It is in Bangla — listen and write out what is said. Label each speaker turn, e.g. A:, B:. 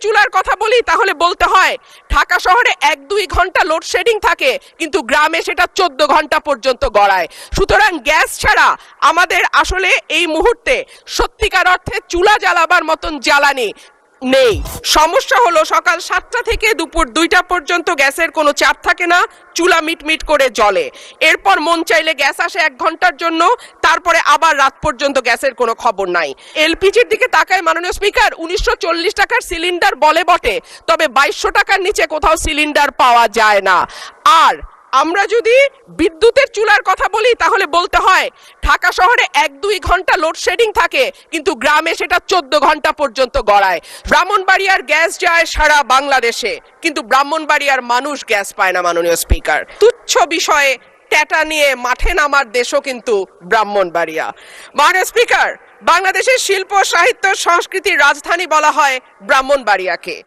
A: চুলার কথা বলি তাহলে বলতে হয় ঢাকা শহরে 1-2 ঘন্টা লোডশেডিং থাকে, কিন্তু গ্রামে সেটা 14 ঘন্টা পর্যন্ত গড়ায়। সুতরাং গ্যাস ছাড়া আমাদের আসলে এই মুহূর্তে সত্যিকার অর্থে চুলা জ্বালাবার মতন জ্বালানি নেই। সমস্যা হলো সকাল 7টা থেকে দুপুর 2টা পর্যন্ত গ্যাসের কোনো চাপ থাকে না, চুলা মিটমিট করে জ্বলে। এরপর মন চাইলে গ্যাস আসে 1 ঘন্টার জন্য, তারপরে আবার রাত পর্যন্ত গ্যাসের কোনো খবর নাই। এলপিজির দিকে তাকায় মাননীয় স্পিকার, 1940 টাকার সিলিন্ডার বলে বটে, তবে 2200 টাকার নিচে কোথাও সিলিন্ডার পাওয়া যায় না। আর আমরা যদি বিদ্যুতের চুলার কথা বলি তাহলে বলতে হয় ঢাকা শহরে 1-2 ঘন্টা লোডশেডিং থাকে, কিন্তু গ্রামে সেটা 14 ঘন্টা পর্যন্ত গড়ায়। ব্রাহ্মণবাড়িয়ার গ্যাস যায় সারা বাংলাদেশে, কিন্তু ব্রাহ্মণবাড়িয়ার মানুষ গ্যাস পায় না মাননীয় স্পিকার। তুচ্ছ বিষয়ে ট্যাটা নিয়ে মাঠে নামার দেশও কিন্তু ব্রাহ্মণবাড়িয়া। মাননীয় স্পিকার, বাংলাদেশের শিল্প সাহিত্য সংস্কৃতির রাজধানী বলা হয় ব্রাহ্মণবাড়িয়াকে।